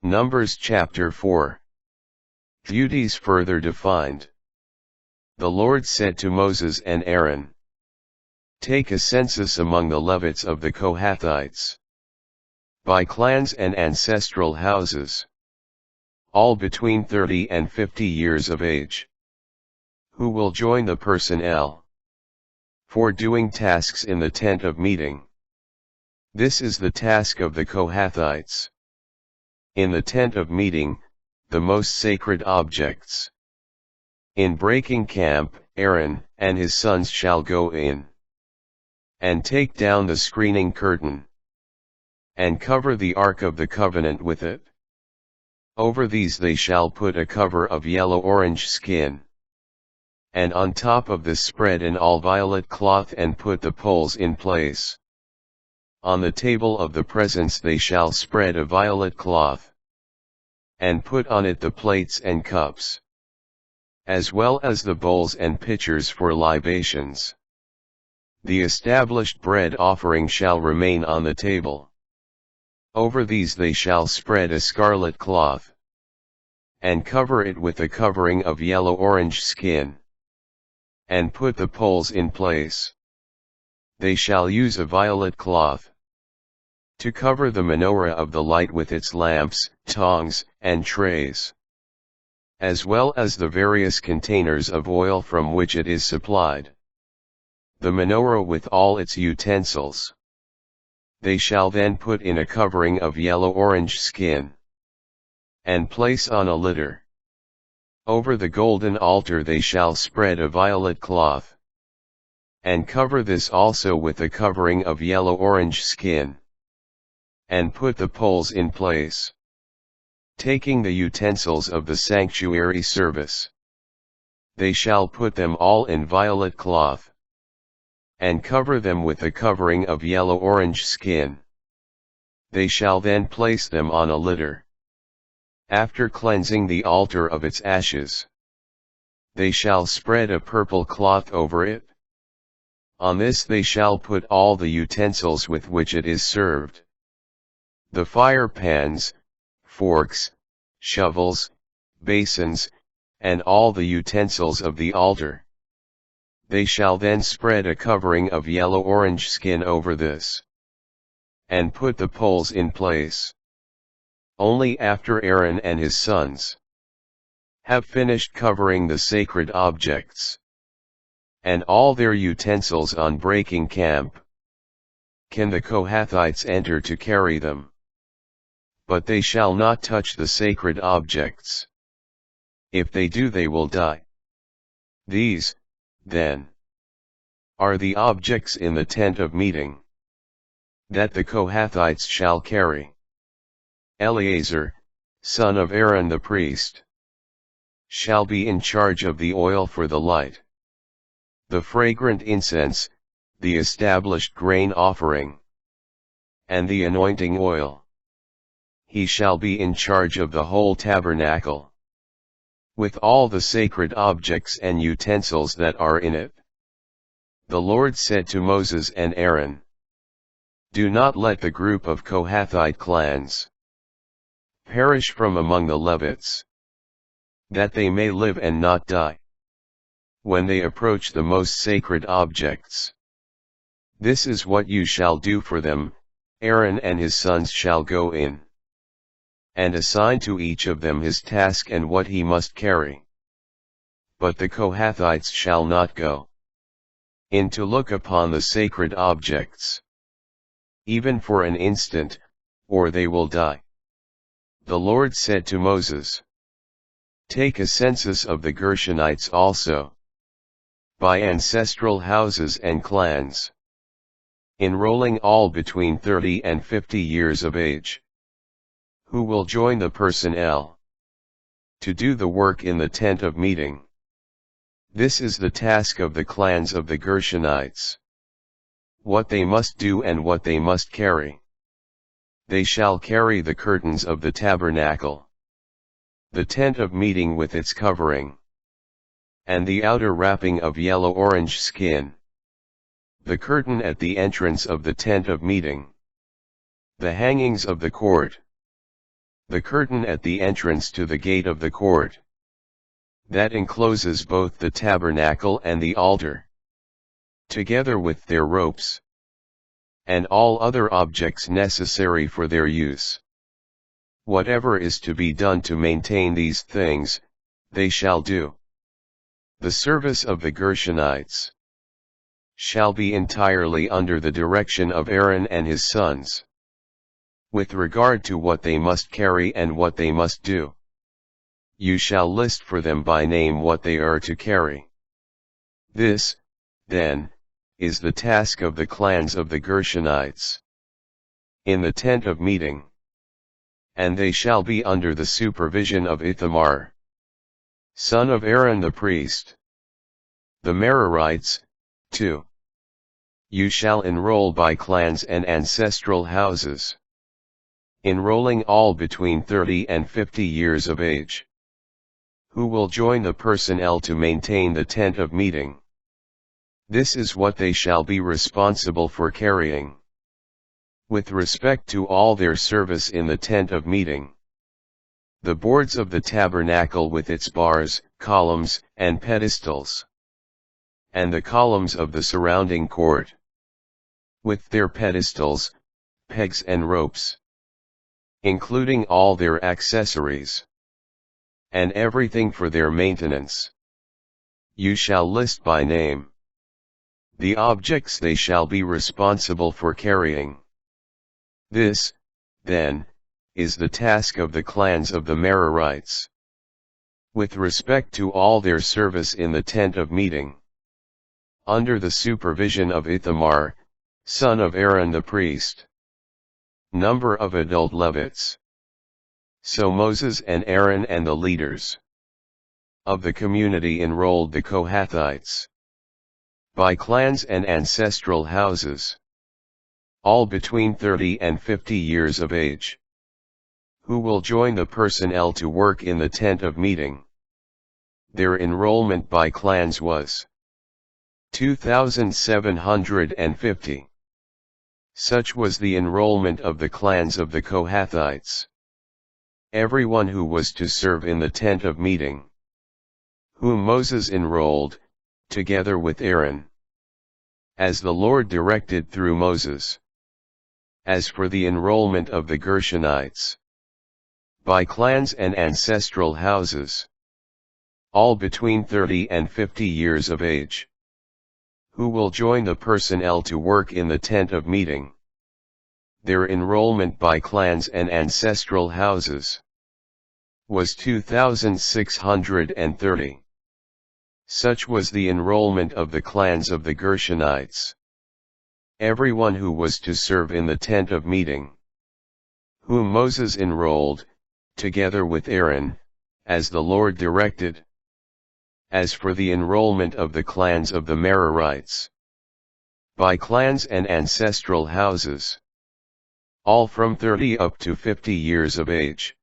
Numbers chapter 4. Duties further defined. The Lord said to Moses and Aaron, "Take a census among the Levites of the Kohathites, by clans and ancestral houses, all between 30 and 50 years of age, who will join the personnel for doing tasks in the tent of meeting. This is the task of the Kohathites. In the tent of meeting, the most sacred objects. In breaking camp, Aaron and his sons shall go in and take down the screening curtain, and cover the Ark of the Covenant with it. Over these they shall put a cover of yellow-orange skin, and on top of this spread an all-violet cloth and put the poles in place. On the table of the presence they shall spread a violet cloth, and put on it the plates and cups, as well as the bowls and pitchers for libations. The established bread offering shall remain on the table. Over these they shall spread a scarlet cloth, and cover it with a covering of yellow-orange skin, and put the poles in place. They shall use a violet cloth to cover the menorah of the light with its lamps, tongs, and trays, as well as the various containers of oil from which it is supplied. The menorah with all its utensils. They shall then put in a covering of yellow-orange skin, and place on a litter. Over the golden altar they shall spread a violet cloth, and cover this also with a covering of yellow-orange skin, and put the poles in place. Taking the utensils of the sanctuary service, they shall put them all in violet cloth, and cover them with a covering of yellow-orange skin. They shall then place them on a litter. After cleansing the altar of its ashes, they shall spread a purple cloth over it. On this they shall put all the utensils with which it is served, the fire pans, forks, shovels, basins, and all the utensils of the altar. They shall then spread a covering of yellow-orange skin over this, and put the poles in place. Only after Aaron and his sons have finished covering the sacred objects, and all their utensils on breaking camp, can the Kohathites enter to carry them. But they shall not touch the sacred objects. If they do they will die. These, then, are the objects in the tent of meeting, that the Kohathites shall carry. Eleazar, son of Aaron the priest, shall be in charge of the oil for the light, the fragrant incense, the established grain offering, and the anointing oil. He shall be in charge of the whole tabernacle, with all the sacred objects and utensils that are in it. The Lord said to Moses and Aaron, "Do not let the group of Kohathite clans perish from among the Levites, that they may live and not die, when they approach the most sacred objects. This is what you shall do for them. Aaron and his sons shall go in, and assign to each of them his task and what he must carry. But the Kohathites shall not go in to look upon the sacred objects, even for an instant, or they will die." The Lord said to Moses, "Take a census of the Gershonites also, by ancestral houses and clans, enrolling all between 30 and 50 years of age, who will join the personnel to do the work in the tent of meeting. This is the task of the clans of the Gershonites, what they must do and what they must carry. They shall carry the curtains of the tabernacle, the tent of meeting with its covering, and the outer wrapping of yellow-orange skin, the curtain at the entrance of the tent of meeting, the hangings of the court, the curtain at the entrance to the gate of the court, that encloses both the tabernacle and the altar, together with their ropes, and all other objects necessary for their use. Whatever is to be done to maintain these things, they shall do. The service of the Gershonites shall be entirely under the direction of Aaron and his sons. With regard to what they must carry and what they must do, you shall list for them by name what they are to carry. This, then, is the task of the clans of the Gershonites in the tent of meeting. And they shall be under the supervision of Ithamar, son of Aaron the priest. The Merarites, too, you shall enroll by clans and ancestral houses, enrolling all between 30 and 50 years of age, who will join the personnel to maintain the tent of meeting. This is what they shall be responsible for carrying. With respect to all their service in the tent of meeting, the boards of the tabernacle with its bars, columns, and pedestals, and the columns of the surrounding court, with their pedestals, pegs and ropes, including all their accessories, and everything for their maintenance, you shall list by name. The objects they shall be responsible for carrying. This, then, is the task of the clans of the Merarites. With respect to all their service in the tent of meeting, under the supervision of Ithamar, son of Aaron the priest. Number of adult Levites. So Moses and Aaron and the leaders of the community enrolled the Kohathites by clans and ancestral houses, all between 30 and 50 years of age, who will join the personnel to work in the tent of meeting. Their enrollment by clans was 2,750. Such was the enrollment of the clans of the Kohathites. Everyone who was to serve in the tent of meeting, whom Moses enrolled, together with Aaron, as the Lord directed through Moses. As for the enrollment of the Gershonites, by clans and ancestral houses, all between 30 and 50 years of age, who will join the personnel to work in the tent of meeting. Their enrollment by clans and ancestral houses was 2,630. Such was the enrollment of the clans of the Gershonites. Everyone who was to serve in the tent of meeting, whom Moses enrolled, together with Aaron, as the Lord directed. As for the enrollment of the clans of the Merarites, by clans and ancestral houses, all from 30 up to 50 years of age,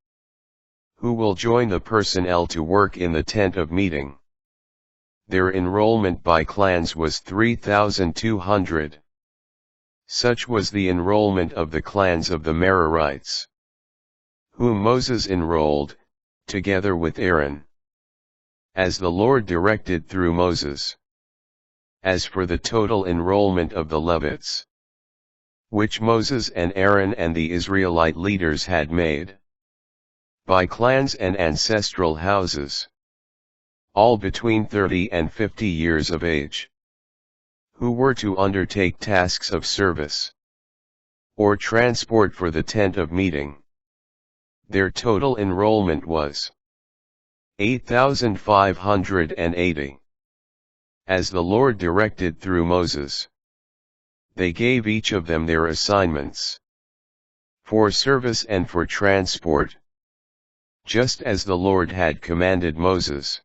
who will join the personnel to work in the tent of meeting. Their enrollment by clans was 3,200. Such was the enrollment of the clans of the Merarites, whom Moses enrolled, together with Aaron, as the Lord directed through Moses. As for the total enrollment of the Levites, which Moses and Aaron and the Israelite leaders had made, by clans and ancestral houses, all between 30 and 50 years of age, who were to undertake tasks of service or transport for the tent of meeting. Their total enrollment was 8,580. As the Lord directed through Moses, they gave each of them their assignments for service and for transport, just as the Lord had commanded Moses.